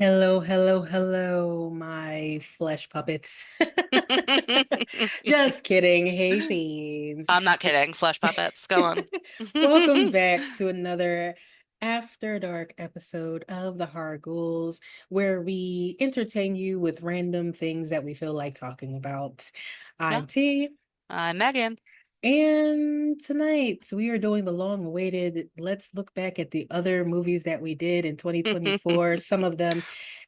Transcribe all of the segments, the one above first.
Hello, hello, hello, my flesh puppets. Just kidding. Hey, fiends. I'm not kidding. Flesh puppets. Go on. Welcome back to another After Dark episode of the Horror Ghouls, where we entertain you with random things that we feel like talking about. Yeah, I'm T. I'm Megan. And tonight we are doing the long-awaited let's look back at the other movies that we did in 2024, some of them,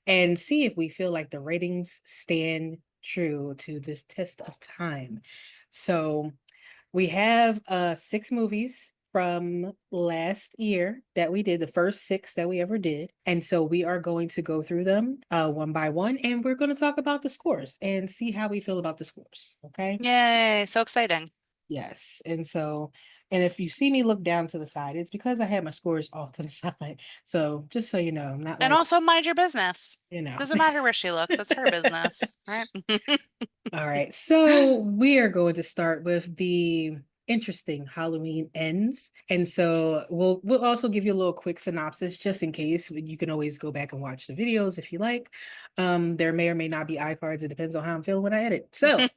and see if we feel like the ratings stand true to this test of time. So we have six movies from last year that we did, the first six that we ever did. And so we are going to go through them one by one, and we're going to talk about the scores and see how we feel about the scores. Okay. Yay, so exciting. Yes. And if you see me look down to the side, it's because I had my scores off to the side. So just so you know, I'm not And like, also mind your business. you know. Doesn't matter where she looks, it's her business, right? All right. So we are going to start with the interesting Halloween ends. And so we'll also give you a little quick synopsis just in case. You can always go back and watch the videos if you like. There may or may not be iCards. It depends on how I'm feeling when I edit. So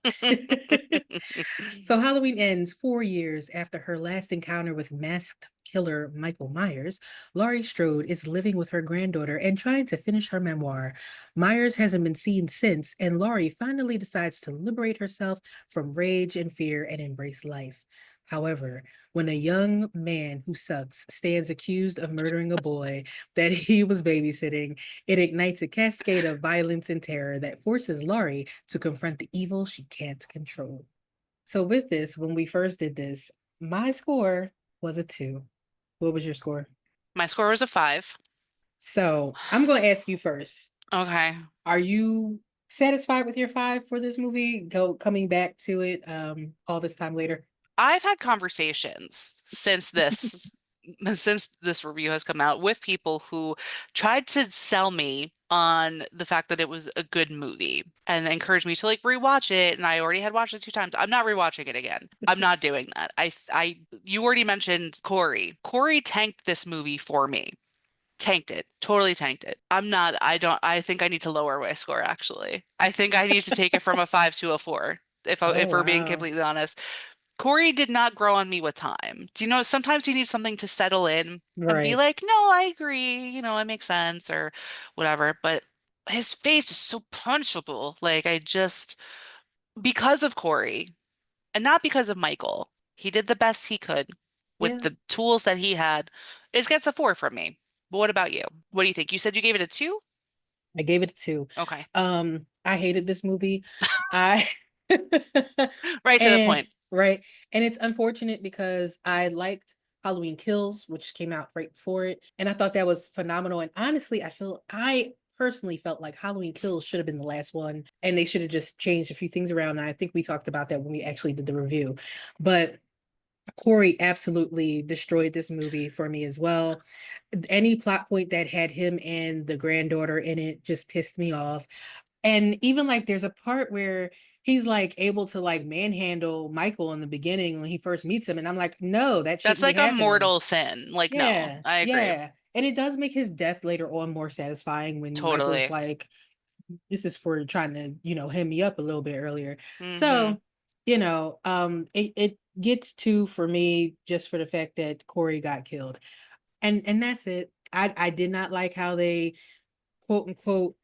So Halloween ends 4 years after her last encounter with masked killer Michael Myers. Laurie Strode is living with her granddaughter and trying to finish her memoir. Myers hasn't been seen since, and Laurie finally decides to liberate herself from rage and fear and embrace life. However, when a young man who sucks stands accused of murdering a boy that he was babysitting, it ignites a cascade of violence and terror that forces Laurie to confront the evil she can't control. So with this, when we first did this, my score was a 2. What was your score? My score was a 5. So I'm going to ask you first. Okay. Are you satisfied with your 5 for this movie? Go coming back to it all this time later. I've had conversations since this review has come out with people who tried to sell me on the fact that it was a good movie and encouraged me to like rewatch it. And I already had watched it 2 times. I'm not rewatching it again. I'm not doing that. You already mentioned Corey. Corey tanked this movie for me. Tanked it. Totally tanked it. I think I need to lower my score actually. I think I need to take it from a 5 to a 4. Oh If we're being wow. completely honest. Corey did not grow on me with time. Do you know, sometimes you need something to settle in and be Right. like, no, I agree, it makes sense or whatever. But his face is so punchable. Like, because of Corey and not because of Michael, he did the best he could with Yeah. the tools that he had. It gets a 4 from me. But what about you? What do you think? You said you gave it a 2? I gave it a 2. Okay. I hated this movie. I Right to the and point. right. And it's unfortunate because I liked Halloween Kills, which came out right before it, and I thought that was phenomenal. And honestly, I personally felt like Halloween Kills should have been the last one, and they should have just changed a few things around. And I think we talked about that when we actually did the review. But Corey absolutely destroyed this movie for me as well. Any plot point that had him and the granddaughter in it just pissed me off. And even like there's a part where he's like able to like manhandle Michael in the beginning when he first meets him. And I'm like, no, that That's shouldn't be like a happening. mortal sin. Like, no, Yeah, I agree. yeah. And it does make his death later on more satisfying when Michael's Totally. like, this is for trying to, hem me up a little bit earlier. Hmm. So, it gets two for me just for the fact that Corey got killed. And that's it. I did not like how they quote unquote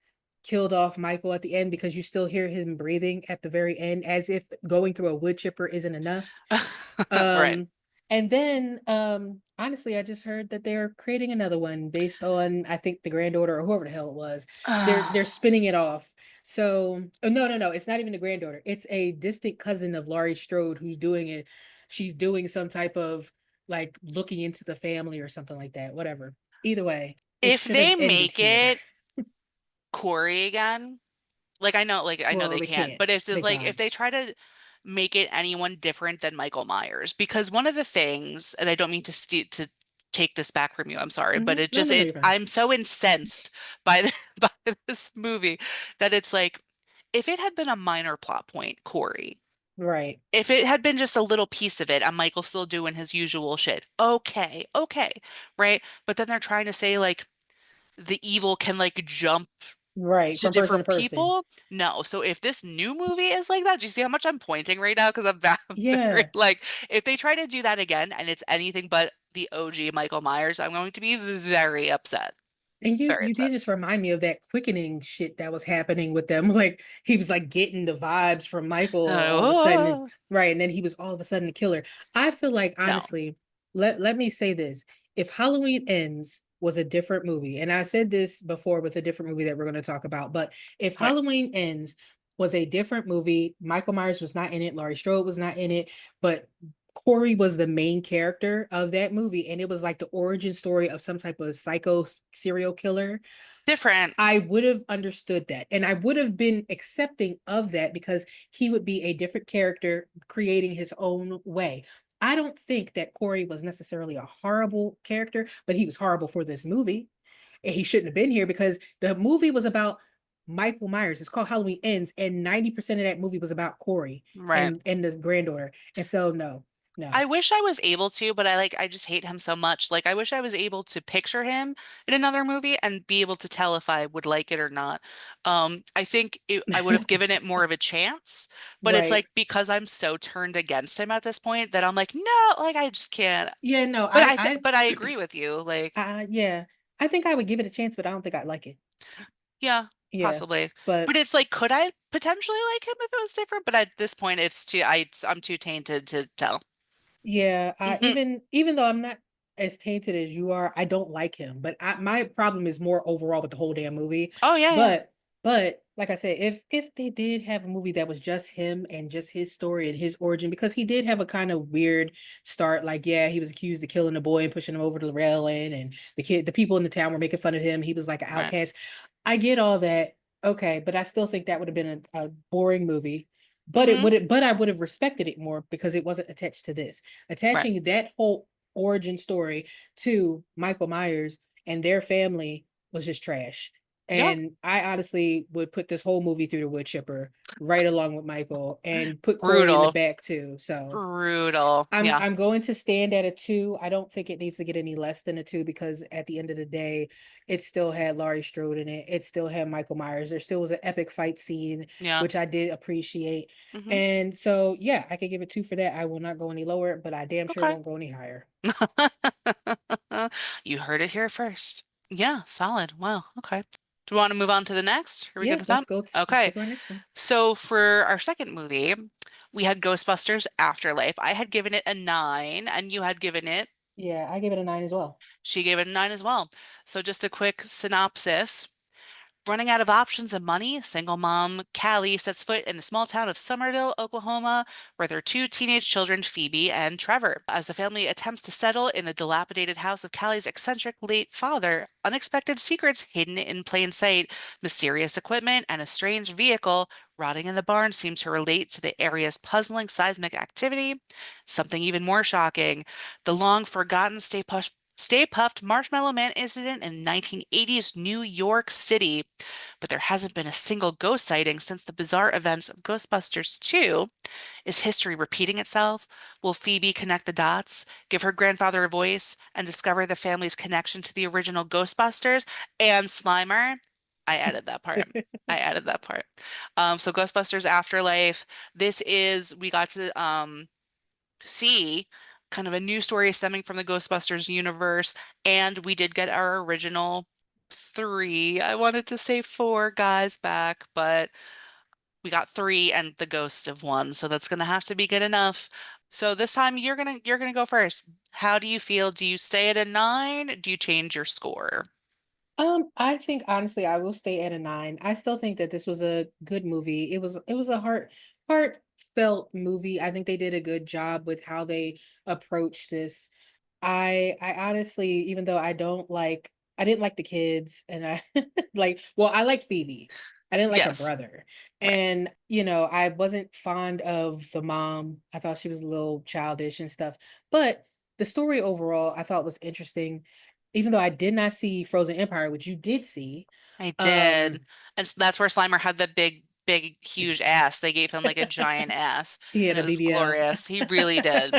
killed off Michael at the end because you still hear him breathing at the very end as if going through a wood chipper isn't enough. Right. Um, and then honestly, I just heard that they're creating another one based on I think the granddaughter or whoever the hell it was. They're spinning it off. So no, no, no, it's not even the granddaughter. It's a distant cousin of Laurie Strode who's doing it. She's doing some type of like looking into the family or something like that. Whatever. Either way, it If should have they ended make here. it Corey again, I know Well, they they can't, can't. but Thank if God. they try to make it anyone different than Michael Myers, because one of the things, and I don't mean to take this back from you, I'm sorry, but No, no, no, you're fine. I'm so incensed by by this movie that it's like if it had been a minor plot point, Corey. Right. If it had been just a little piece of it and Michael still doing his usual shit, okay, okay, right? But then they're trying to say like the evil can like jump Right, to from person to different person. people. No. So if this new movie is like that, do you see how much I'm pointing right now? Because I'm very Yeah. like, if they try to do that again and it's anything but the OG Michael Myers, I'm going to be very upset. And you Very you upset. did just remind me of that quickening shit that was happening with them. Like he was like getting the vibes from Michael all of a sudden, Oh, right? And then he was all of a sudden the killer. I feel like no. honestly, let me say this. If Halloween Ends was a different movie, and I said this before with a different movie that we're going to talk about, but if Right. Halloween Ends was a different movie, Michael Myers was not in it, Laurie Strode was not in it, but Corey was the main character of that movie, and it was like the origin story of some type of psycho serial killer. Different. I would have understood that, and I would have been accepting of that because he would be a different character creating his own way. I don't think that Corey was necessarily a horrible character, but he was horrible for this movie. And he shouldn't have been here because the movie was about Michael Myers. It's called Halloween Ends, and 90% of that movie was about Corey Right. and the granddaughter. And so no, I no. wish I was able to, but I just hate him so much. Like I wish I was able to picture him in another movie and be able to tell if I would like it or not. I think I would have given it more of a chance, but it's Right. like because I'm so turned against him at this point that I'm like, no, like I just can't. Yeah, no, But but I agree with you. Like, yeah, I think I would give it a chance, but I don't think I'd like it. yeah, Yeah, possibly. but But it's like, could I potentially like him if it was different? But at this point, I'm too tainted to tell. yeah, Hmm. even though I'm not as tainted as you are, I don't like him. But my problem is more overall with the whole damn movie. Oh yeah, yeah. But like I said, if they did have a movie that was just him and just his story and his origin, because he did have a kind of weird start. Like, yeah, he was accused of killing a boy and pushing him over the railing, and the people in the town were making fun of him. He was like an Right. outcast. I get all that. Okay, but I still think that would have been a boring movie. Hmm. But I would have respected it more because it wasn't attached to this. Right. Attaching that whole origin story to Michael Myers and their family was just trash. Yeah. And I honestly would put this whole movie through the wood chipper right along with Michael and put Corey in the Brutal. back too. So Brutal. I'm Yeah. I'm going to stand at a two. I don't think it needs to get any less than a two because at the end of the day, it still had Laurie Strode in it. It still had Michael Myers. There still was an epic fight scene, Yeah. which I did appreciate. Hmm. And so yeah, I could give it two for that. I will not go any lower, but I damn sure Okay. won't go any higher. You heard it here first. Yeah, solid. Wow. Okay. Do we want to move on to the next? Are we good Yeah, with that? let's go Okay. to our next one. So for our second movie, we had Ghostbusters Afterlife. I had given it a 9, and you had given it, Yeah, I give it a nine as well. she gave it a 9 as well. So just a quick synopsis. Running out of options and money, single mom Callie sets foot in the small town of Somerville, Oklahoma, with her two teenage children, Phoebe and Trevor. As the family attempts to settle in the dilapidated house of Callie's eccentric late father, unexpected secrets hidden in plain sight, mysterious equipment, and a strange vehicle rotting in the barn seem to relate to the area's puzzling seismic activity. Something even more shocking, the long forgotten Stay Puffed Marshmallow Man incident in 1980s New York City, but there hasn't been a single ghost sighting since the bizarre events of Ghostbusters 2. Is history repeating itself? Will Phoebe connect the dots, give her grandfather a voice, and discover the family's connection to the original Ghostbusters and Slimer? I added that part. I added that part. So Ghostbusters Afterlife. We got to see kind of a new story stemming from the Ghostbusters universe, and we did get our original three. I wanted to say four guys back, but we got three and the ghost of one, so that's gonna have to be good enough. So this time you're gonna go first. How do you feel? Do you stay at a 9? Do you change your score? I think honestly, I will stay at a nine. I still think that this was a good movie. It was a heartfelt movie. I think they did a good job with how they approached this. I honestly, even though I didn't like the kids and I well, I like Phoebe. I didn't like her Yes. brother. Right. And I wasn't fond of the mom. I thought she was a little childish and stuff. But the story overall I thought was interesting even though I did not see Frozen Empire, which you did see. I did. Um, And so that's where Slimer had the big, huge ass. They gave him like a giant ass, he and had it a was BBL. glorious. He really did.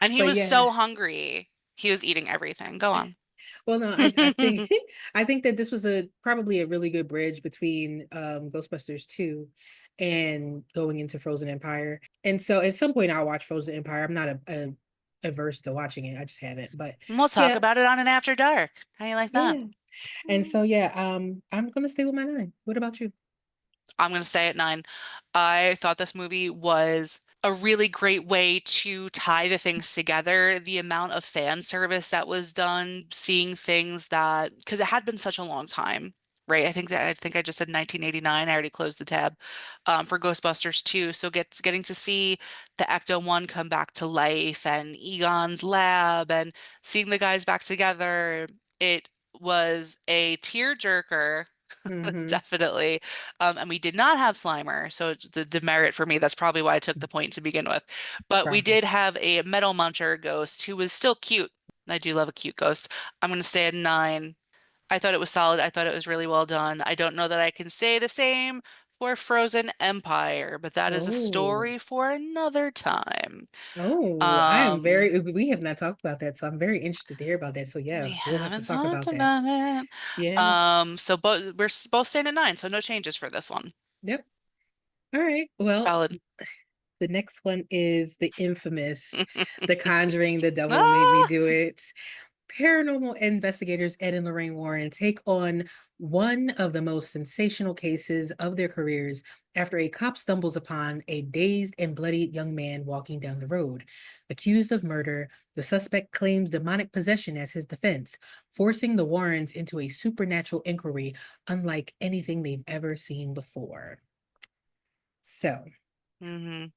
And he But was yeah, so hungry. He was eating everything. Go on. Well, no, I think I think that this was a probably a really good bridge between Ghostbusters 2 and going into Frozen Empire. And so at some point I'll watch Frozen Empire. I'm not a averse to watching it. I just haven't. But And we'll talk yeah, about it on an After Dark. How you like that? yeah. And so yeah, I'm gonna stay with my nine. What about you? I'm going to stay at 9. I thought this movie was a really great way to tie the things together. The amount of fan service that was done, seeing things that, because it had been such a long time, right? I just said 1989. I already closed the tab for Ghostbusters 2. So getting to see the Ecto 1 come back to life and Egon's lab and seeing the guys back together, it was a tearjerker. Mm-hmm. Definitely. And we did not have Slimer, so the demerit for me, that's probably why I took the point to begin with. But we Probably. did have a Metal Muncher ghost who was still cute. I do love a cute ghost. I'm going to stay at 9. I thought it was solid. I thought it was really well done. I don't know that I can say the same for Frozen Empire, but that is a Oh. story for another time. Oh, I am Um, very, we have not talked about that, so I'm very interested to hear about that. So yeah, we we'll have to haven't talk talked about that. about it. Yeah. So both staying at 9, so no changes for this one. Yep. All right. Well, Solid. the next one is the infamous The Conjuring, The Devil Made Me Ah! Do It. Paranormal investigators Ed and Lorraine Warren take on one of the most sensational cases of their careers after a cop stumbles upon a dazed and bloodied young man walking down the road. Accused of murder, the suspect claims demonic possession as his defense, forcing the Warrens into a supernatural inquiry unlike anything they've ever seen before. So, hmm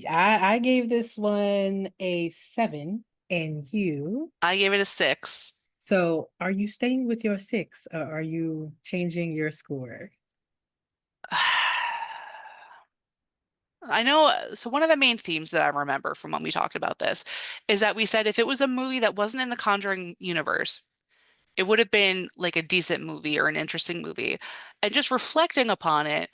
I gave this one a 7, and you? I gave it a 6. So, are you staying with your 6 or are you changing your score? I know, so one of the main themes that I remember from when we talked about this is that we said if it was a movie that wasn't in the Conjuring universe, it would have been like a decent movie or an interesting movie. And just reflecting upon it,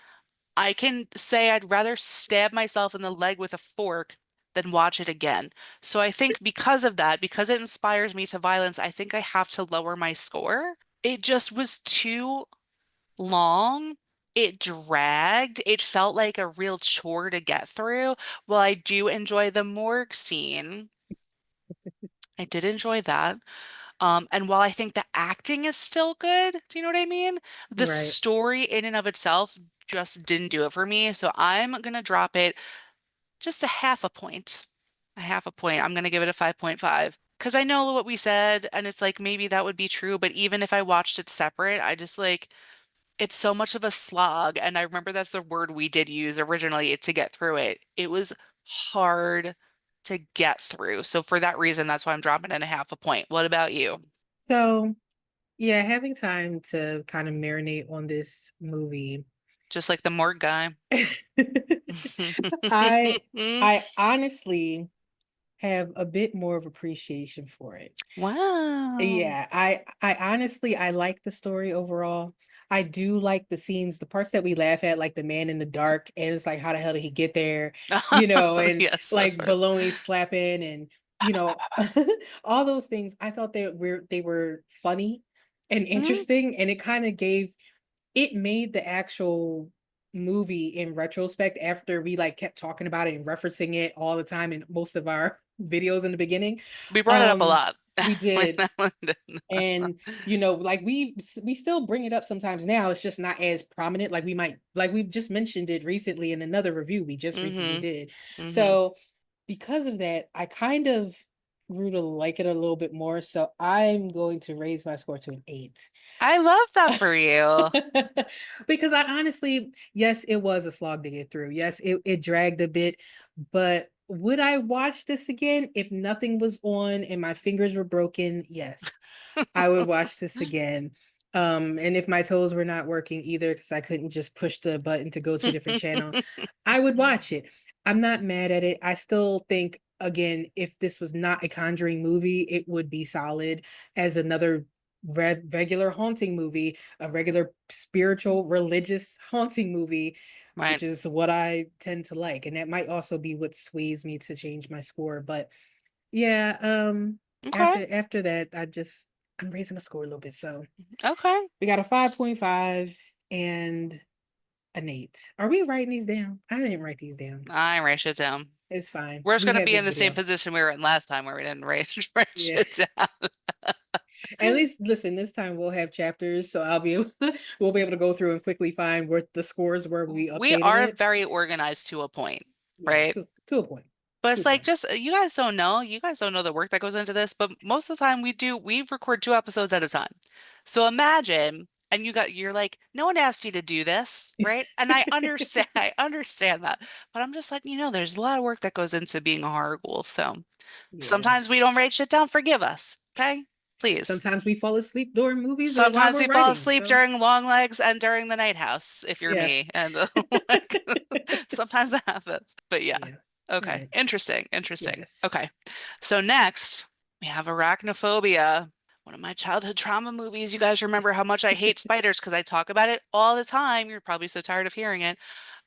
I can say I'd rather stab myself in the leg with a fork than watch it again. So I think because of that, because it inspires me to violence, I think I have to lower my score. It just was too long. It dragged. It felt like a real chore to get through. While I do enjoy the morgue scene, I did enjoy that. And while I think the acting is still good, do you know what I mean? The Right. story in and of itself just didn't do it for me. So I'm gonna drop it just a half a point. A half a point. I'm gonna give it a 5.5. Because I know what we said, and it's like maybe that would be true, but even if I watched it separate, I just like it's so much of a slog. And I remember that's the word we did use originally to get through it. It was hard to get through. So for that reason, that's why I'm dropping it a half a point. What about you? So, yeah, having time to kind of marinate on this movie. Just like the morgue guy. I I honestly have a bit more of appreciation for it. Wow. Yeah, I honestly I like the story overall. I do like the scenes, the parts that we laugh at, like the man in the dark, and it's like, how the hell did he get there? And Yes, those like parts. Bologna slapping and all those things. I thought they were funny and Mhm. interesting, and it kind of gave it made the actual movie in retrospect after we like kept talking about it and referencing it all the time in most of our videos in the beginning. We brought it up a Um, lot. we Like did. that one did. And like we still bring it up sometimes now. It's just not as prominent. Like we might like we just mentioned it recently in another review we just recently hmm did. hmm So because of that, I kind of grew to like it a little bit more. So I'm going to raise my score to an 8. I love that for you. Because I honestly, yes, it was a slog to get through. Yes, it dragged a bit, but would I watch this again if nothing was on and my fingers were broken? Yes, I would watch this again. And if my toes were not working either, because I couldn't just push the button to go to a different channel, I would watch it. I'm not mad at it. I still think, again, if this was not a Conjuring movie, it would be solid as another regular haunting movie, a regular spiritual, religious haunting movie, which Right. is what I tend to like. And that might also be what sways me to change my score. But yeah, Okay. after that, I just I'm raising the score a little bit. So Okay. we got a 5.5 and an 8. Are we writing these down? I didn't write these down. I write it down. It's fine. We're just We gonna have be this in the same video. position we were in last time where we didn't write Yeah. it down. At least listen, this time we'll have chapters, so I'll be able, we'll be able to go through and quickly find what the scores were when we We updated are it. very organized to a point, Yeah, right? to a point. But To a it's like point. just you guys don't know the work that goes into this, but most of the time we record 2 episodes at a time. So imagine, and you're like, no one asked you to do this, right? And I understand, I understand that. But I'm just like, there's a lot of work that goes into being a horror ghoul. So Yeah. sometimes we don't write shit down. Forgive us, okay? Please. Sometimes we fall asleep during movies or while Sometimes we're we fall writing. asleep So during long legs and during the night house, if you're yeah. me. And like, sometimes that happens. But yeah. Yeah. All Okay. right. Interesting. Interesting. Okay. Yes. So next, we have Arachnophobia, one of my childhood trauma movies. You guys remember how much I hate spiders because I talk about it all the time. You're probably so tired of hearing it.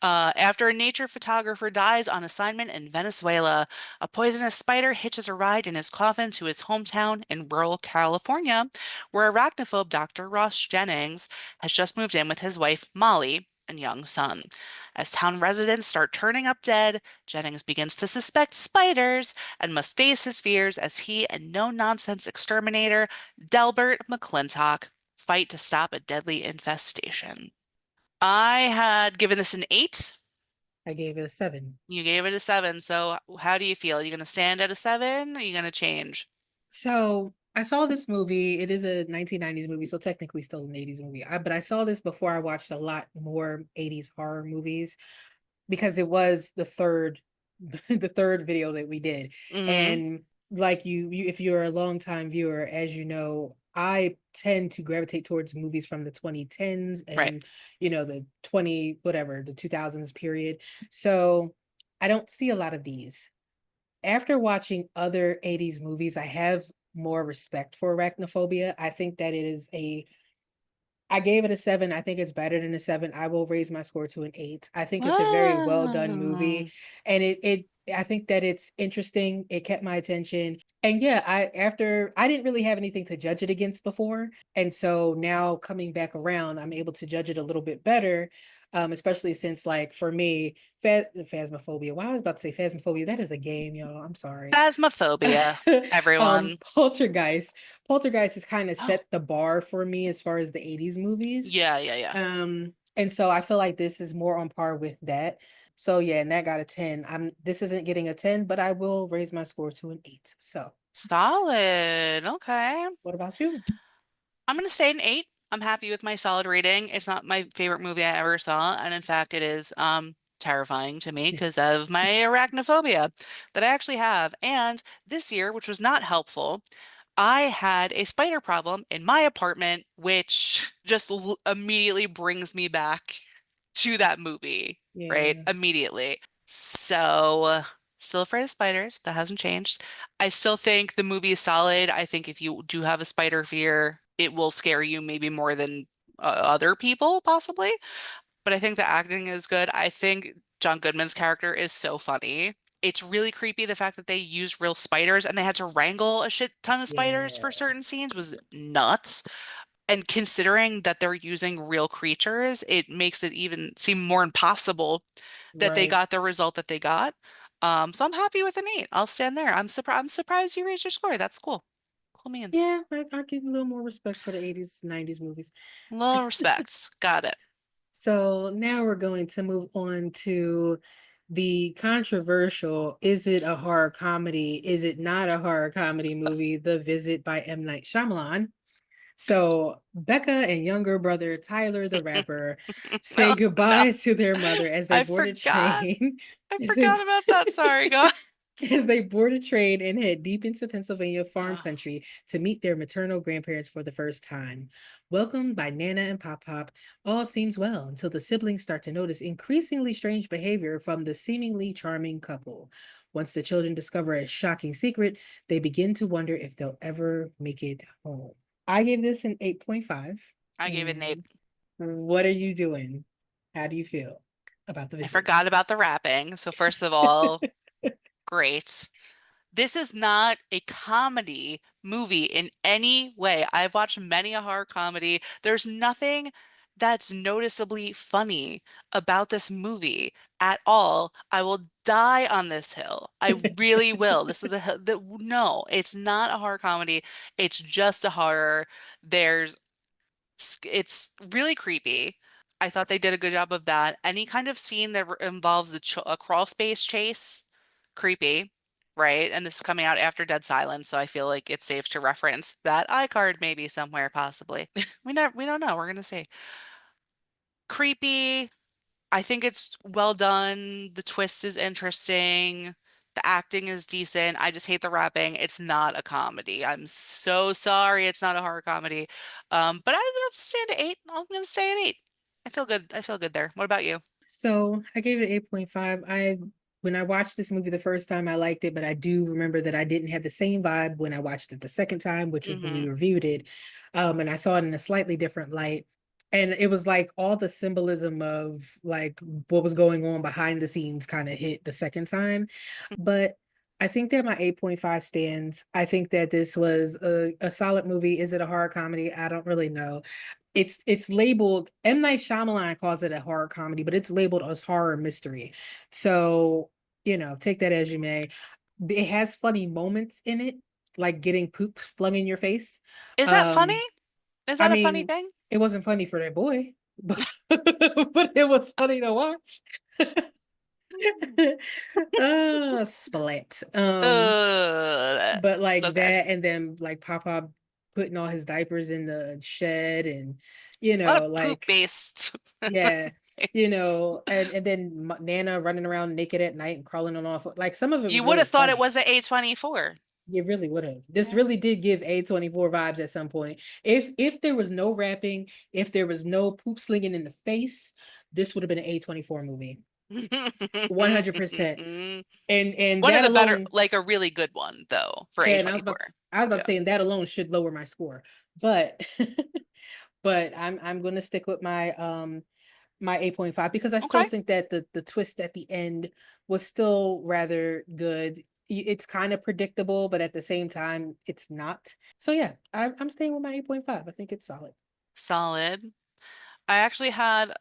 After a nature photographer dies on assignment in Venezuela, a poisonous spider hitches a ride in his coffin to his hometown in rural California, where arachnophobe Dr. Ross Jennings has just moved in with his wife, Molly, and young son. As town residents start turning up dead, Jennings begins to suspect spiders and must face his fears as he and no-nonsense exterminator Delbert McClintock fight to stop a deadly infestation. I had given this an 8. I gave it a 7. You gave it a 7. So how do you feel? Are you going to stand at a 7? Or are you going to change? So I saw this movie. It is a 1990s movie, so technically still an 80s movie. But I saw this before I watched a lot more 80s horror movies because it was the third the third video that we did. Hmm. And like you if you're a longtime viewer, as you know, I tend to gravitate towards movies from the 2010s Right. and the 20 whatever, the 2000s period. So I don't see a lot of these. After watching other 80s movies, I have more respect for arachnophobia. I think that it is a I gave it a 7. I think it's better than a 7. I will raise my score to an 8. I think it's a very well done Oh, movie, and it I think that it's interesting. It kept my attention. And yeah, I didn't really have anything to judge it against before. And so now coming back around, I'm able to judge it a little bit better. Especially since like for me, phasmophobia. Why I was about to say phasmophobia, that is a game, y'all. I'm sorry. phasmophobia, everyone. Poltergeist. Poltergeist has kind of Oh, set the bar for me as far as the 80s movies. yeah, yeah, yeah. And so I feel like this is more on par with that. So yeah, and that got a 10. This isn't getting a 10, but I will raise my score to an 8. So Solid. Okay. what about you? I'm going to stay an 8. I'm happy with my solid rating. It's not my favorite movie I ever saw, and in fact, it is terrifying to me because of my arachnophobia that I actually have. And this year, which was not helpful, I had a spider problem in my apartment, which just immediately brings me back to that movie, right? Yeah, Immediately. So, still afraid of spiders. That hasn't changed. I still think the movie is solid. I think if you do have a spider fear, it will scare you maybe more than other people, possibly. But I think the acting is good. I think John Goodman's character is so funny. It's really creepy the fact that they used real spiders and they had to wrangle a shit ton of spiders for yeah, certain scenes was nuts. And considering that they're using real creatures, it makes it even seem more impossible that they right. got the result that they got. So I'm happy with an 8. I'll stand there. I'm surprised you raised your score. That's cool. Cool means. Yeah, I give a little more respect for the 80s, 90s movies. Little respect. Got it. So now we're going to move on to the controversial, is it a horror comedy? Is it not a horror comedy movie? The Visit by M. Night Shyamalan. So Becca and younger brother Tyler the rapper say No, no. goodbye to their mother as they I board a forgot. train. I as they forgot about that. Sorry, God. as they board a train and head deep into Pennsylvania farm Oh, country to meet their maternal grandparents for the first time. Welcomed by Nana and Pop Pop, all seems well until the siblings start to notice increasingly strange behavior from the seemingly charming couple. Once the children discover a shocking secret, they begin to wonder if they'll ever make it home. I gave this an 8.5. I gave it an 8. And what are you doing? How do you feel about the I visit? forgot about the wrapping. So first of all, great. This is not a comedy, movie in any way. I've watched many a horror comedy. There's nothing that's noticeably funny about this movie at all. I will die on this hill. I really will. This is a hill that no, it's not a horror comedy. It's just a horror. There's it's really creepy. I thought they did a good job of that. Any kind of scene that involves a crawl space chase, creepy, right? And this is coming out after Dead Silence, so I feel like it's safe to reference that iCard maybe somewhere possibly. We don't know. We're gonna see. Creepy. I think it's well done. The twist is interesting. The acting is decent. I just hate the rapping. It's not a comedy. I'm so sorry. It's not a horror comedy. But I'm staying at 8. I'm gonna stay at 8. I feel good. I feel good there. What about you? So I gave it an 8.5. When I watched this movie the first time, I liked it, but I do remember that I didn't have the same vibe when I watched it the second time, which was when we Hmm. reviewed it. And I saw it in a slightly different light. And it was like all the symbolism of like what was going on behind the scenes kind of hit the second time. But I think that my 8.5 stands. I think that this was a solid movie. Is it a horror comedy? I don't really know. It's labeled, M. Night Shyamalan calls it a horror comedy, but it's labeled as horror mystery. So, take that as you may. It has funny moments in it, like getting poop flung in your face. Is that funny? Um, Is I that a funny mean, thing? it wasn't funny for that boy, but but it was funny to watch. Splat. Ugh. But like Okay. that, and then like Papa putting all his diapers in the shed, and A lot of like poop-based. yeah, and then Nana running around naked at night and crawling on off. Like some of it You was would really have thought it funny. was a A24. You really would have. This Yeah. really did give A24 vibes at some point. If there was no rapping, if there was no poop slinging in the face, this would have been an A24 movie. 100%. And One of that the better, alone, like a really good one though for yeah, and A24. I was about to Yeah. say, and that alone should lower my score. But but I'm gonna stick with my 8.5 because I still Okay. think that the twist at the end was still rather good. It's kind of predictable, but at the same time, it's not. So yeah, I'm staying with my 8.5. I think it's solid. Solid. I actually had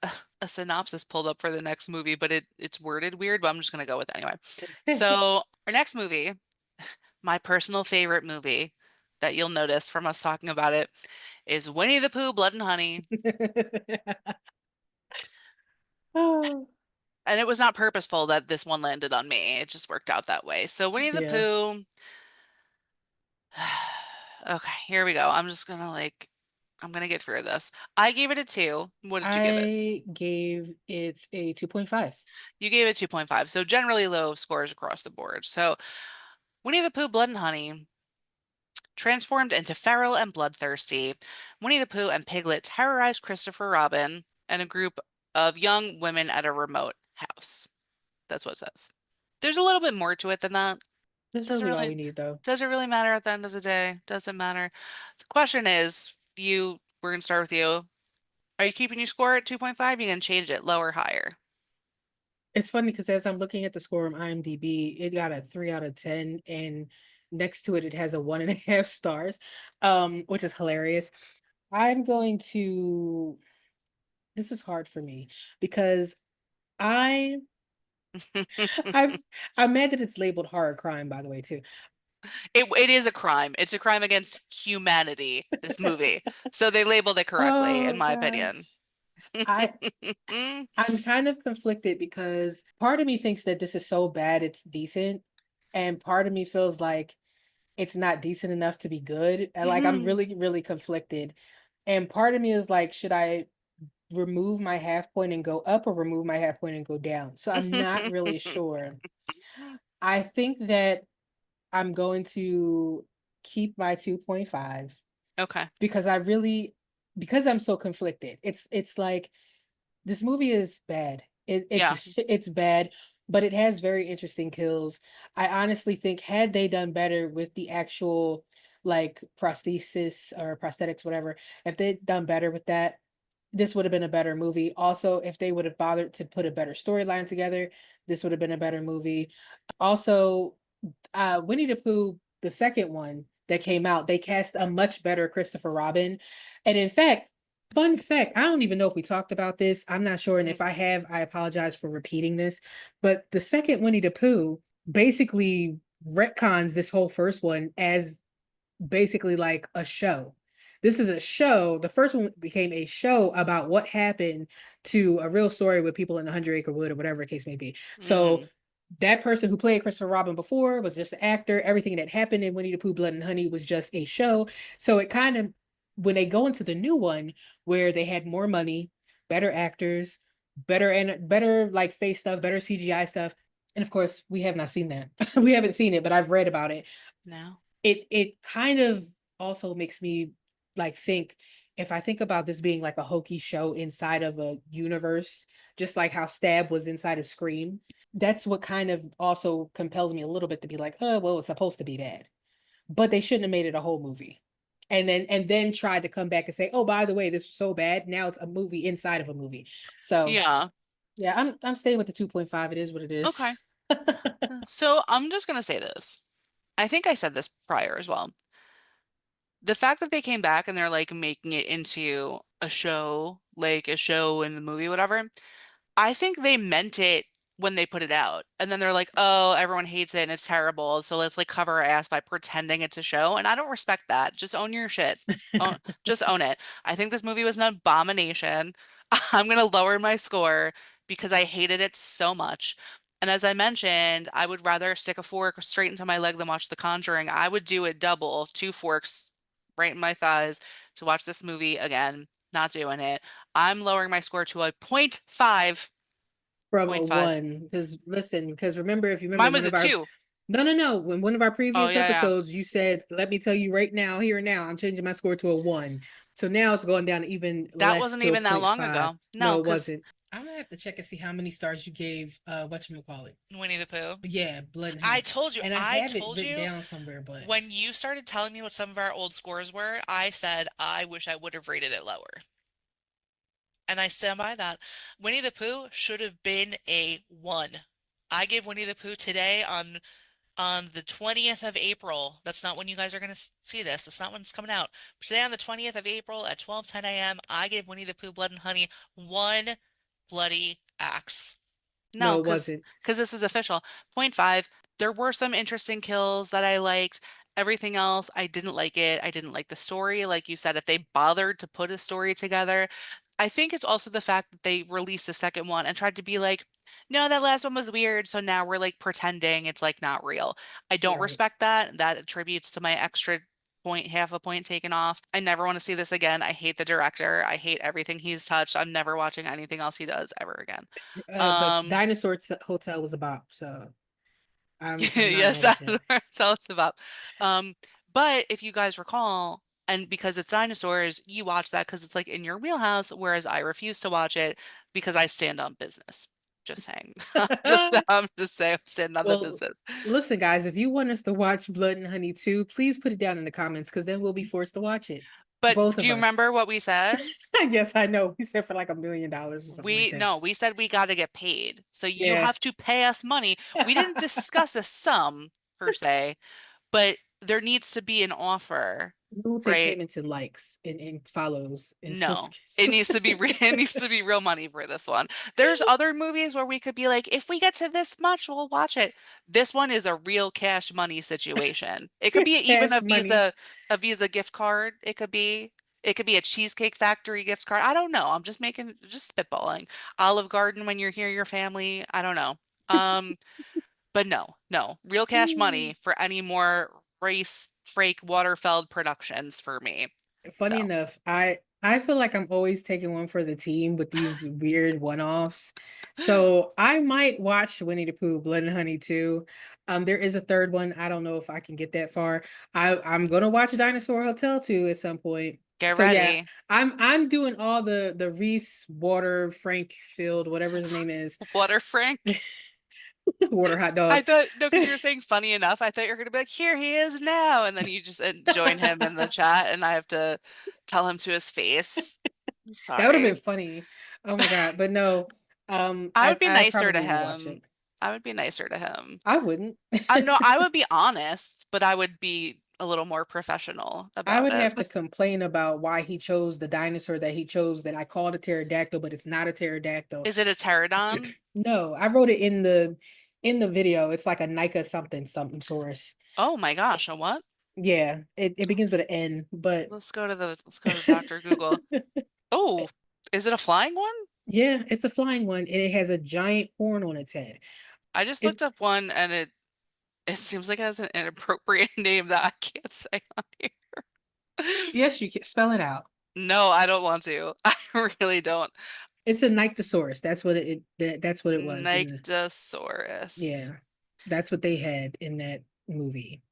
a synopsis pulled up for the next movie, but it's worded weird, but I'm just gonna go with it anyway. So our next movie, my personal favorite movie that you'll notice from us talking about it is Winnie the Pooh, Blood and Honey. Oh, And it was not purposeful that this one landed on me. It just worked out that way. So Winnie the yeah. Pooh. Okay, here we go. I'm gonna get through this. I gave it a 2. What did you give it? I gave it a 2.5. You gave it 2.5. So generally low scores across the board. So Winnie the Pooh, Blood and Honey, transformed into feral and bloodthirsty, Winnie the Pooh and Piglet terrorize Christopher Robin and a group of young women at a remote house. That's what it says. There's a little bit more to it than that. That's Doesn't really all we really, need, though. does it really matter at the end of the day? Doesn't matter. The question is, we're gonna start with you. Are you keeping your score at 2.5? You can change it lower, higher. It's funny because as I'm looking at the score on IMDb, it got a 3 out of 10, and next to it, it has a 1.5 stars, which is hilarious. I'm going to. This is hard for me because I I've I'm mad that it's labeled horror crime, by the way, too. It is a crime. It's a crime against humanity, this movie. So they labeled it correctly, in Oh my opinion. gosh. I I'm kind of conflicted because part of me thinks that this is so bad it's decent, and part of me feels like it's not decent enough to be good. And like I'm Mhm. really, really conflicted. And part of me is like, should I remove my half point and go up or remove my half point and go down? So I'm not really sure. I think that I'm going to keep my 2.5 Okay. because because I'm so conflicted. It's like this movie is bad. It's Yeah. it's bad, but it has very interesting kills. I honestly think had they done better with the actual like prosthesis or prosthetics, whatever, if they'd done better with that, this would have been a better movie. Also, if they would have bothered to put a better storyline together, this would have been a better movie. Also, Winnie the Pooh, the second one that came out, they cast a much better Christopher Robin. And in fact, fun fact, I don't even know if we talked about this. I'm not sure. And if I have, I apologize for repeating this. But the second Winnie the Pooh basically retcons this whole first one as basically like a show. This is a show. The first one became a show about what happened to a real story with people in the 100 Acre Wood or whatever the case may be. So Mm, that person who played Christopher Robin before was just an actor. Everything that happened in Winnie the Pooh, Blood and Honey was just a show. So it kind of, when they go into the new one where they had more money, better actors, better like face stuff, better CGI stuff. And of course, we have not seen that. We haven't seen it, but I've read about it. no. It kind of also makes me like think, if I think about this being like a hokey show inside of a universe, just like how Stab was inside of Scream, that's what kind of also compels me a little bit to be like, oh, well, it's supposed to be bad. But they shouldn't have made it a whole movie. And then tried to come back and say, oh, by the way, this was so bad. Now it's a movie inside of a movie. So Yeah. yeah, I'm staying with the 2.5. It is what it is. Okay. So I'm just gonna say this. I think I said this prior as well. The fact that they came back and they're like making it into a show, like a show in the movie, whatever, I think they meant it when they put it out. And then they're like, oh, everyone hates it and it's terrible. So let's like cover our ass by pretending it's a show. And I don't respect that. Just own your shit. Own, just own it. I think this movie was an abomination. I'm gonna lower my score because I hated it so much. And as I mentioned, I would rather stick a fork straight into my leg than watch The Conjuring. I would do it double, two forks right in my thighs to watch this movie again. Not doing it. I'm lowering my score to a point 0.5. From a Point 0.5. one. Because listen, because remember, if you remember Mine one was a of our 2. no, when one of our Oh, previous yeah, yeah. episodes, you said, let me tell you right now, here and now, I'm changing my score to a one. So now it's going down even That less wasn't to a even that point long five. ago. No, No, it because wasn't. I'm gonna have to check and see how many stars you gave whatchamacallit. Winnie the Pooh. Yeah, Blood and I Honey. told you, And I I have it told written you down somewhere, but when you started telling me what some of our old scores were, I said I wish I would have rated it lower. And I stand by that. Winnie the Pooh should have been a 1. I gave Winnie the Pooh today on the 20th of April. That's not when you guys are going to see this. That's not when it's coming out. But today on the 20th of April at 12:10 a.m., I gave Winnie the Pooh Blood and Honey 1 bloody axe. No, no, it because wasn't. this is official. Point 0.5. There were some interesting kills that I liked. Everything else, I didn't like it. I didn't like the story. Like you said, if they bothered to put a story together, I think it's also the fact that they released a second one and tried to be like, no, that last one was weird. So now we're like pretending it's like not real. I don't Right. respect that. That attributes to my extra point, half a point taken off. I never want to see this again. I hate the director. I hate everything he's touched. I'm never watching anything else he does ever again. But Um, Hotel was a bop, so I'm not yes, mad at that's that. what it's about. Um, but if you guys recall, and because it's dinosaurs, you watch that because it's like in your wheelhouse, whereas I refuse to watch it because I stand on business. Just saying. I'm just saying I'm standing on the Well, business. listen, guys, if you want us to watch Blood and Honey 2, please put it down in the comments because then we'll be forced to watch it. But Both do of you us. remember what we said? Yes, I know. We said for like $1 million or something like We that. no, we said we got to get paid. So you Yeah. have to pay us money. We didn't discuss a sum per se, but there needs to be an offer, We'll take right? payments in likes and follows in some No, it cases. needs to be it needs to be real money for this one. There's other movies where we could be like, if we get to this much, we'll watch it. This one is a real cash money situation. It could be even Cash money. A Visa gift card. It could be a Cheesecake Factory gift card. I don't know. I'm just just spitballing. Olive Garden when you're here, your family. I don't know. Um, but no, real cash money for any more race Frake Waterfeld productions for me. Funny So. enough, I feel like I'm always taking one for the team with these weird one-offs. So I might watch Winnie the Pooh, Blood and Honey too. There is a third one. I don't know if I can get that far. I'm gonna watch Dinosaur Hotel too at some point. Get So yeah, ready. I'm doing all the Reese Water Frank Field, whatever his name is, Water Frank. Water Hot I Dog. thought, no, because you were saying funny enough. I thought you were going to be like, here he is now. And then you just join him in the chat, and I have to tell him to his face. I'm That would have been sorry. funny. Oh my God. But no, I would be I nicer to probably will watch him. it. I would be nicer to him. I wouldn't. No, I would be honest, but I would be a little more professional I about would it. have to complain about why he chose the dinosaur that he chose that I called a pterodactyl, but it's not a pterodactyl. Is it a pterodon? No, I wrote it in the video. It's like a Nika something something source. Oh my gosh, a what? Yeah, it begins with an N, but Let's go to Dr. Google. Oh, is it a flying one? yeah, it's a flying one and it has a giant horn on its head. I just It looked up one and it seems like it has an inappropriate name that I can't say on here. yes, you can spell it out. No, I don't want to. I really don't. It's a Nyctosaurus. That's what it was in the Nyctosaurus. yeah. That's what they had in that movie.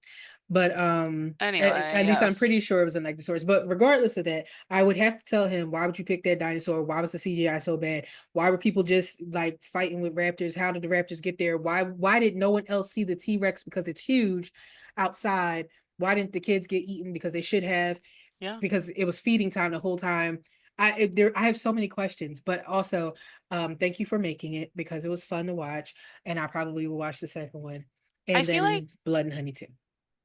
But Anyway, at least I'm yes. pretty sure it was a Nyctosaurus. But regardless of that, I would have to tell him, why would you pick that dinosaur? Why was the CGI so bad? Why were people just like fighting with raptors? How did the raptors get there? Why did no one else see the T-Rex because it's huge outside? Why didn't the kids get eaten because they should have? Yeah. Because it was feeding time the whole time. I have so many questions, but also thank you for making it because it was fun to watch, and I probably will watch the second one, I and feel like then Blood and Honey too.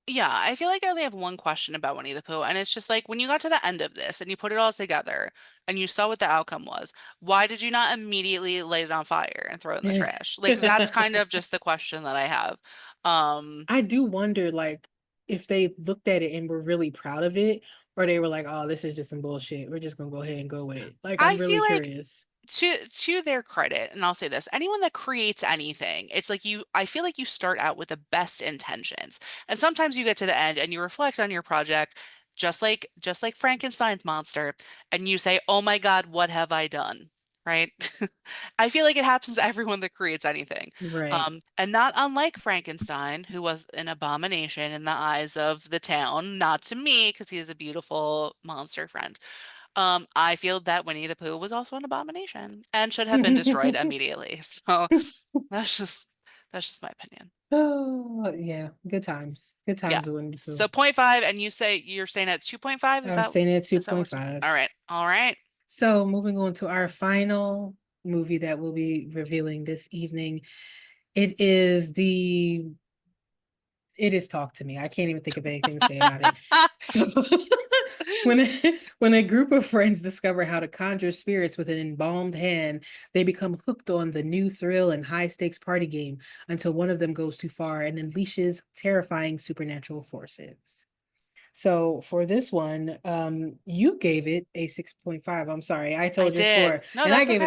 Yeah, I feel like I only have one question about Winnie the Pooh, and it's just like when you got to the end of this and you put it all together and you saw what the outcome was, why did you not immediately light it on fire and throw it in the trash? Like that's kind of just the question that I have. Um, I do wonder, like, if they looked at it and were really proud of it, or they were like, "Oh, this is just some bullshit. We're just gonna go ahead and go with it." Like, I'm I really feel like curious. to their credit, and I'll say this, anyone that creates anything, it's like I feel like you start out with the best intentions. And sometimes you get to the end and you reflect on your project, just like Frankenstein's monster, and you say, "Oh my God, what have I done?" Right? I feel like it happens to everyone that creates anything. Right. And not unlike Frankenstein, who was an abomination in the eyes of the town, not to me, because he is a beautiful monster friend. I feel that Winnie the Pooh was also an abomination and should have been destroyed immediately. So that's just that's just my opinion. Oh, yeah. Good times. Good Yeah. times with Winnie the Pooh. So point 0.5, and you say you're staying at 2.5? I'm staying at Is that what's all 2.5. right? All right. So, moving on to our final movie that we'll be revealing this evening. It is the it is Talk to Me. I can't even think of anything to say about it. So when a group of friends discover how to conjure spirits with an embalmed hand, they become hooked on the new thrill and high stakes party game until one of them goes too far and unleashes terrifying supernatural forces. So for this one, you gave it a 6.5. I'm sorry, I I told your score, did. No, and I that's gave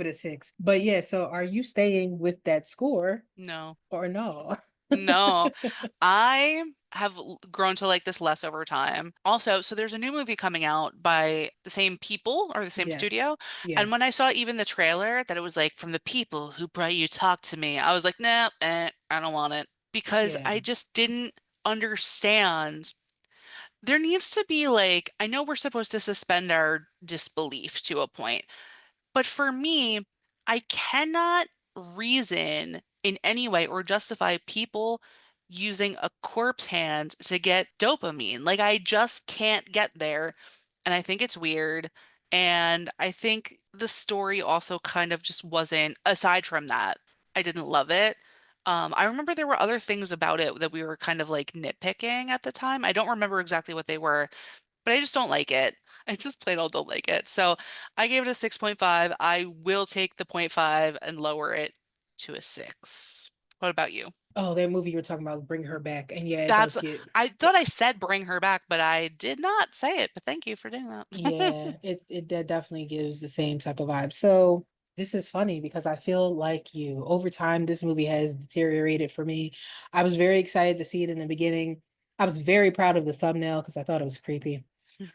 it okay. a 6. But yeah, so are you staying with that score No. or no? No. I have grown to like this less over time. Also, so there's a new movie coming out by the same people or the same Yes. studio. Yeah. And when I saw even the trailer that it was like from the people who brought you Talk to Me, I was like, nah, I don't want it because Yeah. I just didn't understand. There needs to be like, I know we're supposed to suspend our disbelief to a point, but for me, I cannot reason in any way or justify people using a corpse hand to get dopamine. Like, I just can't get there. And I think it's weird. And I think the story also kind of just wasn't, aside from that, I didn't love it. I remember there were other things about it that we were kind of like nitpicking at the time. I don't remember exactly what they were, but I just don't like it. I just plain old don't like it. So I gave it a 6.5. I will take the point 0.5 and lower it to a 6. What about you? Oh, that movie you were talking about, Bring Her Back. And yeah, it does That's, get I thought I said bring her back, but I did not say it. But thank you for doing that. yeah, it that definitely gives the same type of vibe. So this is funny because I feel like you. Over time, this movie has deteriorated for me. I was very excited to see it in the beginning. I was very proud of the thumbnail because I thought it was creepy.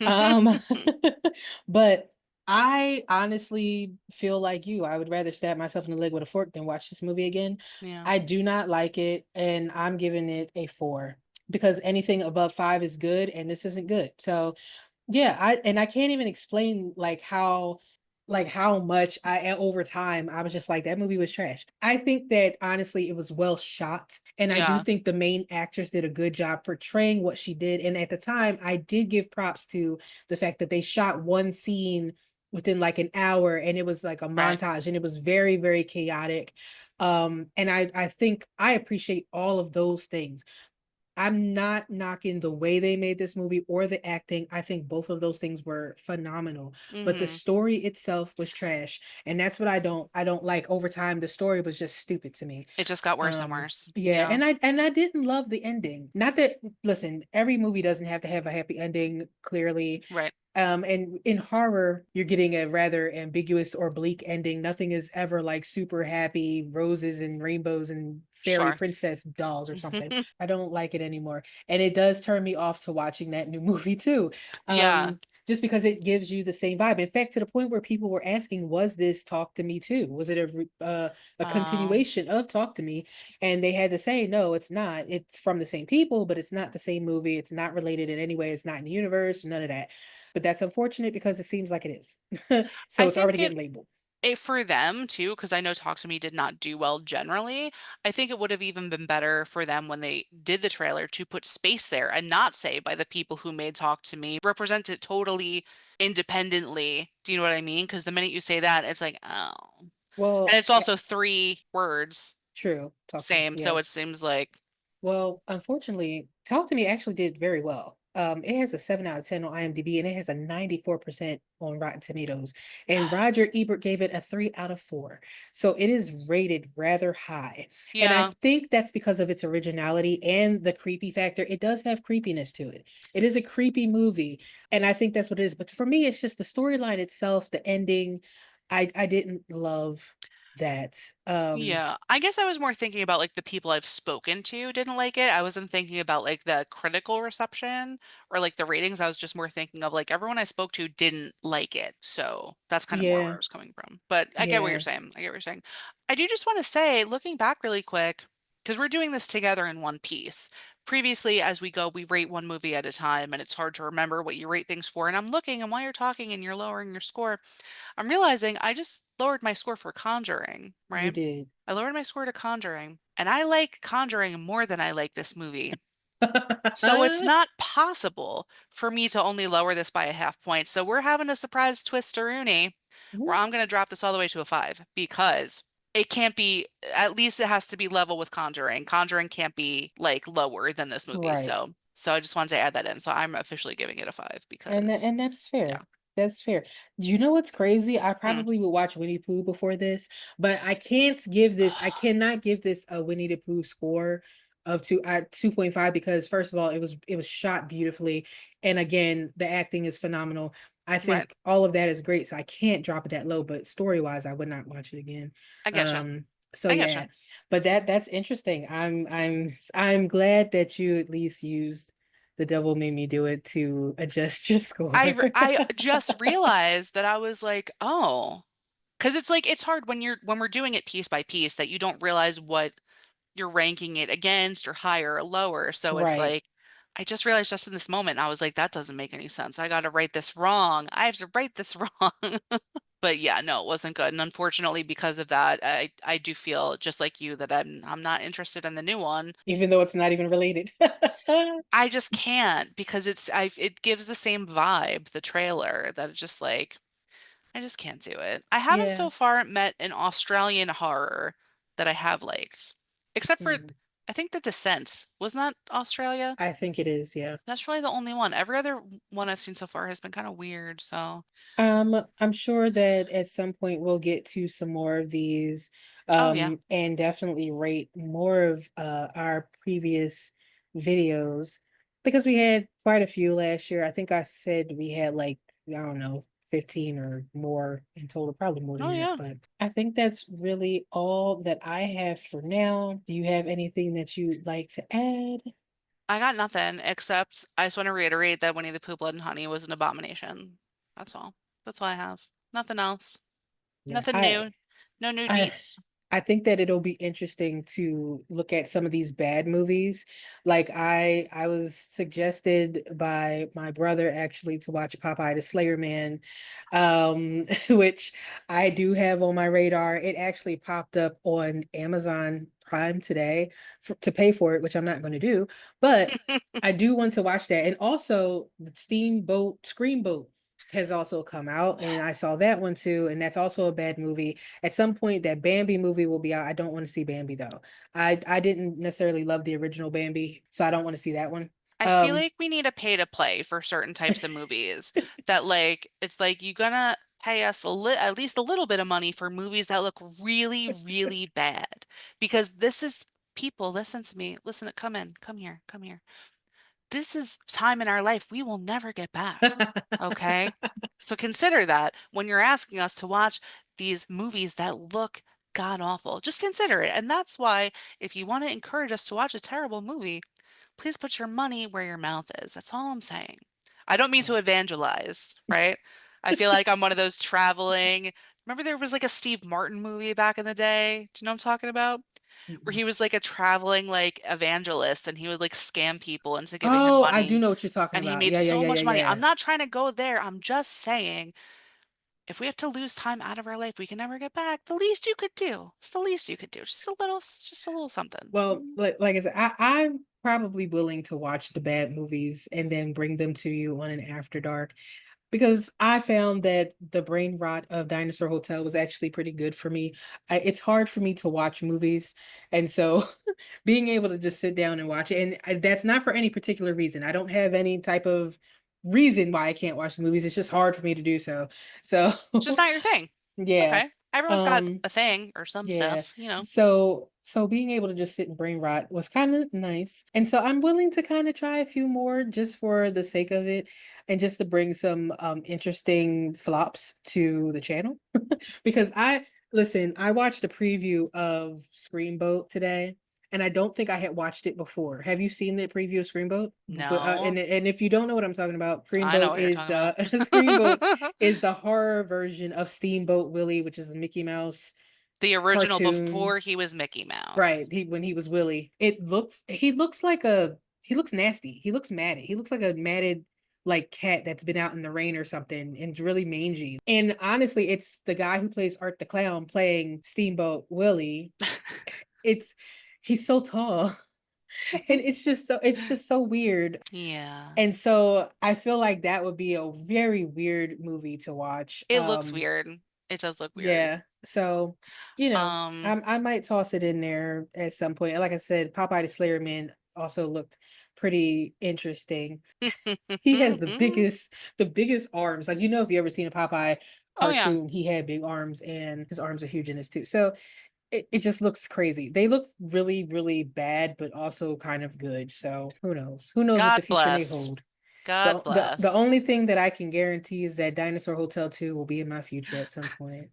Um, but I honestly feel like you. I would rather stab myself in the leg with a fork than watch this movie again. Yeah, I do not like it, and I'm giving it a 4 because anything above 5 is good, and this isn't good. So yeah, I can't even explain like how much over time I was just like that movie was trash. I think that honestly it was well shot, and I do yeah, think the main actress did a good job portraying what she did, and at the time I did give props to the fact that they shot one scene within like an hour and it was like a right. montage and it was very very chaotic. And I think I appreciate all of those things. I'm not knocking the way they made this movie or the acting. I think both of those things were phenomenal. But the Hmm. story itself was trash. And that's what I don't like. Over time, the story was just stupid to me. It just got worse and worse. Yeah, Yeah, and I didn't love the ending. Not that, listen, every movie doesn't have to have a happy ending, clearly. right. And in horror, you're getting a rather ambiguous or bleak ending. Nothing is ever like super happy, roses and rainbows and fairy Sure. princess dolls or something. I don't like it anymore. And it does turn me off to watching that new movie too. Yeah. Just because it gives you the same vibe. In fact, to the point where people were asking, was this Talk to Me too? Was it a Um, continuation of Talk to Me? And they had to say, no, it's not. It's from the same people, but it's not the same movie. It's not related in any way. It's not in the universe, none of that. But that's unfortunate because it seems like it is. So I it's already think getting labeled. it for them too, because I know Talk to Me did not do well generally. I think it would have even been better for them when they did the trailer to put space there and not say by the people who made Talk to Me, represent it totally independently. Do you know what I mean? Because the minute you say that, it's like, oh. And Well, it's also three words, true. Talk to Me. same. So Yeah. it seems like, Well, unfortunately, Talk to Me actually did very well. It has a 7 out of 10 on IMDb and it has a 94% on Rotten Tomatoes. And Roger Ebert gave it a 3 out of 4. So it is rated rather high. And I yeah, think that's because of its originality and the creepy factor. It does have creepiness to it. It is a creepy movie. And I think that's what it is. But for me, it's just the storyline itself, the ending. I didn't love that. yeah. I guess I was more thinking about like the people I've spoken to didn't like it. I wasn't thinking about like the critical reception or like the ratings. I was just more thinking of like everyone I spoke to didn't like it. So that's kind of more where I Yeah, was coming from. But I get what you're yeah, saying. I get what you're saying. I do just want to say, looking back really quick, because we're doing this together in one piece. Previously, as we go, we rate one movie at a time, and it's hard to remember what you rate things for. And I'm looking, and while you're talking and you're lowering your score, I'm realizing I just lowered my score for Conjuring, you right? did. I lowered my score to Conjuring, and I like Conjuring more than I like this movie. So it's not possible for me to only lower this by a half point. So we're having a surprise twisteroonie where I'm going to drop this all the way to a 5 because it can't be, at least it has to be level with Conjuring. Conjuring can't be like lower than this movie. Right. So I just wanted to add that in. So I'm officially giving it a 5 And because and that's fair. yeah. That's fair. You know what's crazy? I Mm. probably would watch Winnie the Pooh before this, but I cannot give this a Winnie the Pooh score of 2.5 because first of all, it was shot beautifully. And again, the acting is phenomenal. I Right. think all of that is great. So I can't drop it that low, but story-wise, I would not watch it again. I getcha. Um, so I getcha. yeah, but that's interesting. I'm glad that you at least used the devil made me do it to adjust your score. I just realized that I was like, oh, because it's like it's hard when we're doing it piece by piece that you don't realize what you're ranking it against or higher or lower. So it's Right. like I just realized just in this moment, I was like, that doesn't make any sense. I got to write this wrong. I have to write this wrong. But yeah, no, it wasn't good. And unfortunately, because of that, I do feel just like you that I'm not interested in the new one. Even though it's not even related. I just can't because it gives the same vibe, the trailer, that it's just like I just can't do it. I haven't Yeah. so far met an Australian horror that I have liked, except for Mm. I think The Descent. Wasn't that Australia? I think it is, yeah. That's really the only one. Every other one I've seen so far has been kind of weird. So, I'm sure that at some point we'll get to some more of these, oh yeah. and definitely rate more of our previous videos because we had quite a few last year. I think I said we had like, I don't know, 15 or more in total, probably more than Oh that, yeah. but I think that's really all that I have for now. Do you have anything that you'd like to add? I got nothing except I just want to reiterate that Winnie the Pooh Blood and Honey was an abomination. That's all. That's all I have. Nothing else. Yeah, Nothing new. No new I deets. I think that it'll be interesting to look at some of these bad movies. Like I was suggested by my brother actually to watch Popeye the Slayer Man, which I do have on my radar. It actually popped up on Amazon Prime today to pay for it, which I'm not going to do, but I do want to watch that. And also Steamboat Screamboat. has also come out, and I saw that one too, and that's also a bad movie. At some point, that Bambi movie will be out. I don't want to see Bambi though. I didn't necessarily love the original Bambi, so I don't want to see that one. I feel Um, like we need a pay to play for certain types of movies that like it's like you gonna pay us at least a little bit of money for movies that look really, really bad. Because this is people, listen to me. Listen, come in, come here, come here. This is time in our life we will never get back. Okay? So consider that when you're asking us to watch these movies that look god awful. Just consider it. And that's why if you want to encourage us to watch a terrible movie, please put your money where your mouth is. That's all I'm saying. I don't mean to evangelize, right? I feel like I'm one of those traveling. Remember there was like a Steve Martin movie back in the day? Do you know what I'm talking about? Where he was like a traveling like evangelist and he would like scam people into giving him oh, I do money know what you're talking and he about. made Yeah, yeah, so yeah, yeah, much money. I'm yeah. not trying to go there. I'm just saying if we have to lose time out of our life we can never get back, the least you could do. It's the least you could do. Just a little something. Well, like I said, I'm probably willing to watch the bad movies and then bring them to you on an after dark because I found that the brain rot of Dinosaur Hotel was actually pretty good for me. It's hard for me to watch movies, and so being able to just sit down and watch it, and that's not for any particular reason. I don't have any type of reason why I can't watch the movies. It's just hard for me to do so. So, It's just not your thing. It's yeah. okay. Everyone's got Um, a thing or some yeah. stuff, you know. So being able to just sit and brain rot was kind of nice. And so I'm willing to kind of try a few more just for the sake of it and just to bring some interesting flops to the channel. Because I watched a preview of Screamboat today, and I don't think I had watched it before. Have you seen the preview of Screamboat? But No, and if you don't know what I'm talking about, I know Screamboat what you're is talking about. the Screamboat is the horror version of Steamboat Willie, which is a Mickey Mouse The original cartoon. before he was Mickey Right. Mouse. When he was Willie. He looks like he looks nasty. He looks matted. He looks like a matted like cat that's been out in the rain or something and really mangy. And honestly, it's the guy who plays Art the Clown playing Steamboat Willie. It's he's so tall. And it's just so weird. Yeah. And so I feel like that would be a very weird movie to watch. It looks weird. It does look weird. Yeah. So, Um, I might toss it in there at some point. And like I said, Popeye the Slayer Man also looked pretty interesting. He has the biggest arms. Like, if you ever seen a Popeye oh yeah. cartoon, he had big arms and his arms are huge in this too. So it just looks crazy. They look really, really bad, but also kind of good. So who knows? Who knows what the God future may bless. hold? God The bless. only thing that I can guarantee is that Dinosaur Hotel 2 will be in my future at some point.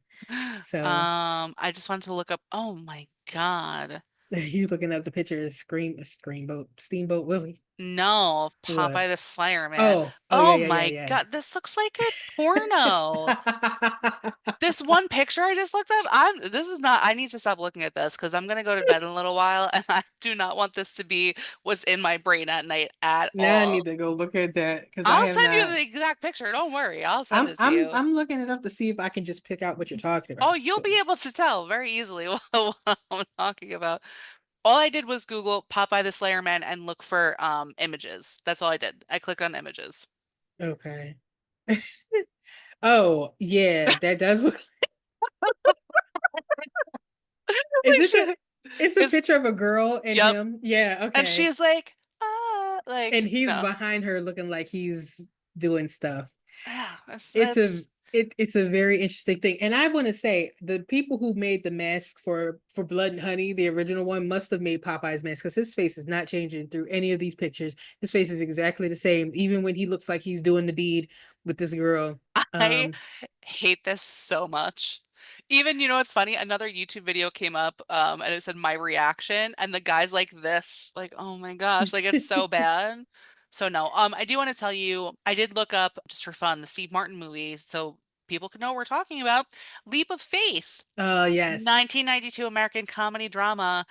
So I just wanted to look up. Oh my God. you looking up the picture is Steamboat Willie. No, What? Popeye the Slayer Man. Oh yeah, Oh yeah, my yeah, God, this looks like a porno. yeah. This one picture I just looked up, this is not, I need to stop looking at this because I'm gonna go to bed in a little while and I do not want this to be what's in my brain at night at Now I need all. to go look at that because I I'll have send you not. the exact picture. Don't worry. I'll send it to you. I'm looking it up to see if I can just pick out what you're talking Oh, about. you'll be able 'Cause- to tell very easily what I'm talking about. All I did was Google Popeye the Slayer Man and look for images. That's all I did. I clicked on images. Okay. Oh yeah, that does look. Is Like it she it's a is, picture of a girl and yep. him? Yeah, And okay. she's like, And he's no. behind her looking like he's doing stuff. Yeah, It's a that's it's a very interesting thing. And I want to say the people who made the mask for Blood and Honey, the original one, must have made Popeye's mask because his face is not changing through any of these pictures. His face is exactly the same, even when he looks like he's doing the deed with this girl. I Um hate this so much. Even, you know what's funny? Another YouTube video came up, and it said my reaction, and the guy's like this, like, oh my gosh, like it's so bad. So no, I do want to tell you, I did look up just for fun the Steve Martin movie, so people can know what we're talking about. Leap of Faith, yes. 1992 American comedy drama,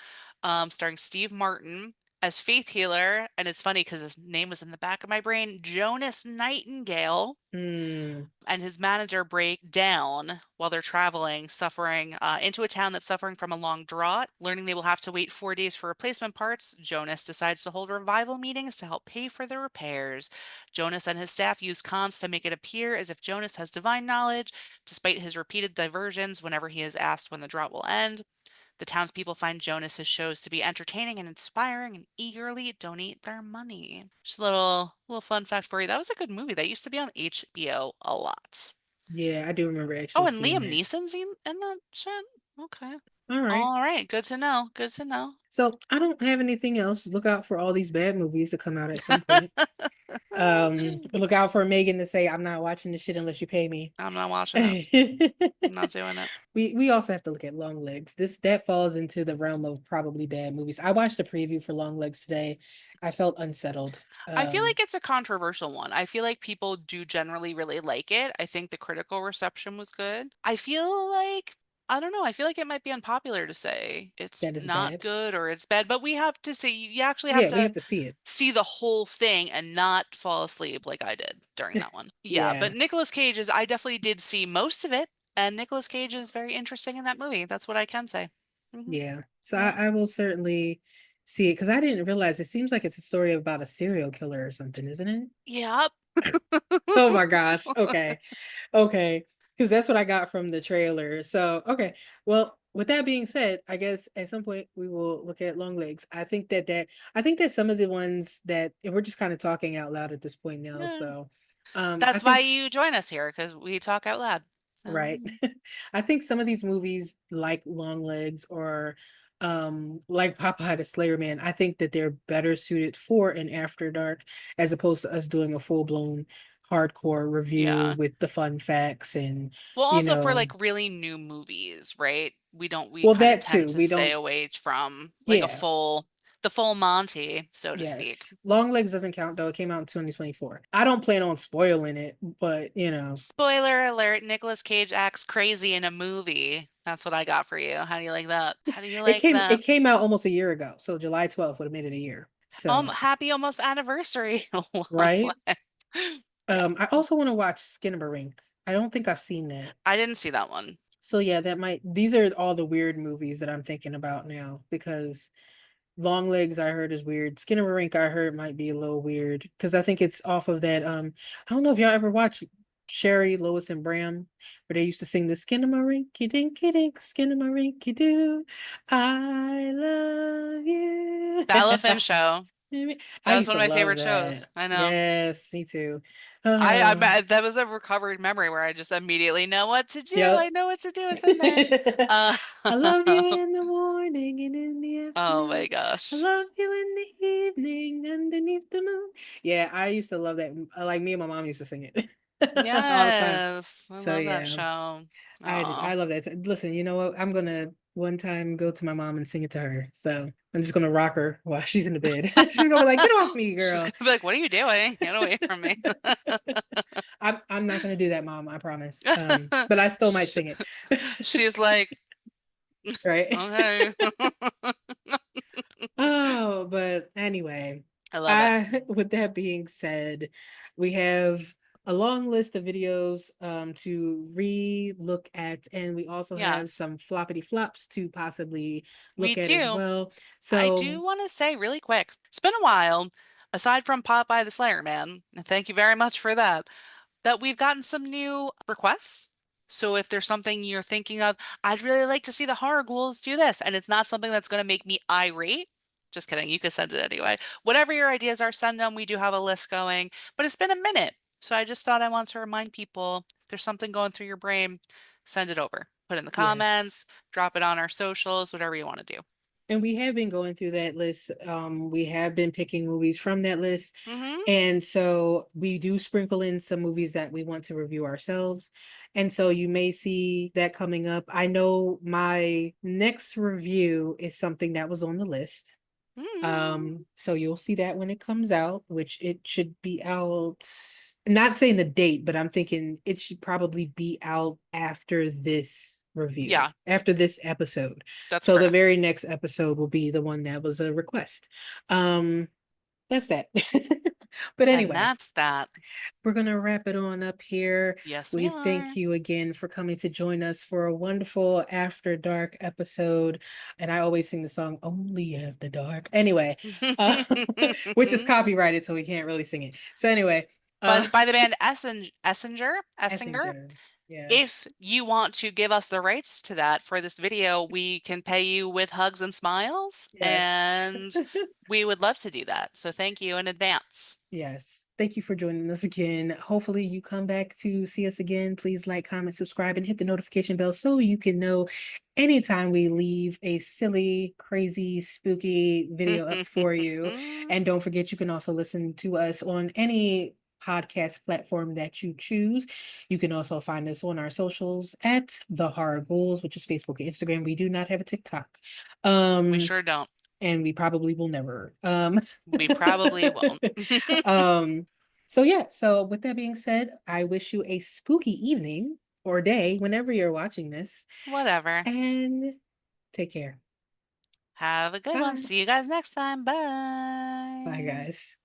starring Steve Martin. as Faith Healer, and it's funny because his name was in the back of my brain, Jonas Nightingale Hmm. and his manager break down while they're traveling, suffering into a town that's suffering from a long drought. Learning they will have to wait 4 days for replacement parts, Jonas decides to hold revival meetings to help pay for the repairs. Jonas and his staff use cons to make it appear as if Jonas has divine knowledge, despite his repeated diversions whenever he is asked when the drought will end. The townspeople find Jonas's shows to be entertaining and inspiring and eagerly donate their money. Just a little fun fact for you. That was a good movie. That used to be on HBO a lot. Yeah, I do remember Oh, actually and seeing Liam that. Neeson's in that shit? Okay. All right. All right. Good to know. Good to know. So I don't have anything else. Look out for all these bad movies to come out at some point. Look out for Megan to say, I'm not watching this shit unless you pay me. I'm not watching it. I'm not doing it. We also have to look at Long Legs. This that falls into the realm of probably bad movies. I watched the preview for Long Legs today. I felt unsettled. I feel like it's a controversial one. I feel like people do generally really like it. I think the critical reception was good. I feel like, I don't know, I feel like it might be unpopular to say it's That is not bad. good or it's bad, but we have to say, you actually have Yeah, we to have to see it. see the whole thing and not fall asleep like I did during that one. Yeah, but Yeah, Nicolas Cage is, I definitely did see most of it, and Nicolas Cage is very interesting in that movie. That's what I can say. Hmm. yeah. So Yeah. I will certainly see it because I didn't realize it seems like it's a story about a serial killer or something, isn't it? Yep. Oh my gosh. Okay. Okay. Because that's what I got from the trailer. So, okay. Well, with that being said, I guess at some point we will look at long legs. I think that some of the ones that and we're just kind of talking out loud at this point now. Yeah. So, I That's why think you join us here, because we talk out loud. right. Um, I think some of these movies like Long Legs or like Popeye the Slayer Man, I think that they're better suited for an after dark as opposed to us doing a full-blown hardcore review yeah. with the fun facts and Well, you also for know, like really new movies, right? We well kind of that tend too. to We stay don't away from like yeah, the full Monty, so to speak. yes. Long Legs doesn't count though. It came out in 2024. I don't plan on spoiling it, but you know, Spoiler alert, Nicolas Cage acts crazy in a movie. That's what I got for you. How do you like that? How do you like it that? came out almost a year ago. So July 12th would have made it a year. So, Happy almost anniversary. right? Yeah. I also want to watch Skinamarink. I don't think I've seen that. I didn't see that one. So yeah, these are all the weird movies that I'm thinking about now because Long Legs I heard is weird. Skinamarink I heard might be a little weird because I think it's off of that I don't know if y'all ever watched Sherry, Lois and Bram where they used to sing the Skinamarink dinky dink Skinamarink doo. I love you. The Elephant Show. I That was used one to of my love favorite shows. that. I know. Yes, me too. That was a recovered memory where I just immediately know what to do. Yep. I know what to do. It's in there. Uh, I love you in the morning and in the oh my afternoon. I gosh. love you in the evening underneath the moon. Yeah, I used to love that. Like me and my mom used to sing it all the time. Yes. I So love that yeah, show. I Oh. love that. Listen, you know what? I'm gonna one time go to my mom and sing it to her. So I'm just gonna rock her while she's in the bed. She's gonna be like, "Get off me, She's girl." gonna be like, "What are you doing? Get away from me." I'm not gonna do that, mom. I promise. But I still might Sh- sing it. She's like, Right. "Okay." Oh, but anyway, I love it. I with that being said, we have a long list of videos to re-look at, and we also have Yes, some floppity flops to possibly we look at as do. well. I So do want to say really quick, it's been a while, aside from Popeye the Slayer Man, and thank you very much for that, that we've gotten some new requests. So if there's something you're thinking of, I'd really like to see the Horror Ghouls do this, and it's not something that's going to make me irate. Just kidding, you can send it anyway. Whatever your ideas are, send them. We do have a list going, but it's been a minute. So I just thought I want to remind people if there's something going through your brain, send it over. Put it in the yes. comments, drop it on our socials, whatever you want to do. And we have been going through that list. We have been picking movies from that list. Mm-hmm. And so we do sprinkle in some movies that we want to review ourselves. And so you may see that coming up. I know my next review is something that was on the list. Mm-hmm. So you'll see that when it comes out, which it should be out. Not saying the date, but I'm thinking it should probably be out after this review Yeah, after this episode. that's So the correct. very next episode will be the one that was a request. That's that. But And anyway, that's that. we're going to wrap it on up here. Yes, we We are. thank you again for coming to join us for a wonderful After Dark episode. And I always sing the song Only After Dark. Anyway, uh, which is copyrighted, so we can't really sing it. So anyway, But by the band Essinger. Essinger. Yeah. If you want to give us the rights to that for this video, we can pay you with hugs and smiles, Yes. and we would love to do that. So thank you in advance. Yes. Thank you for joining us again. Hopefully, you come back to see us again. Please like, comment, subscribe, and hit the notification bell so you can know anytime we leave a silly, crazy, spooky video up for you. And don't forget, you can also listen to us on any podcast platform that you choose. You can also find us on our socials at the Horror Ghouls, which is Facebook and Instagram. We do not have a TikTok. We Um, sure don't. and we probably will never. We probably won't. um, so yeah, so with that being said, I wish you a spooky evening or day whenever you're watching this, Whatever. and take care. Have a good one. Bye. See you guys next time. Bye, Bye. guys.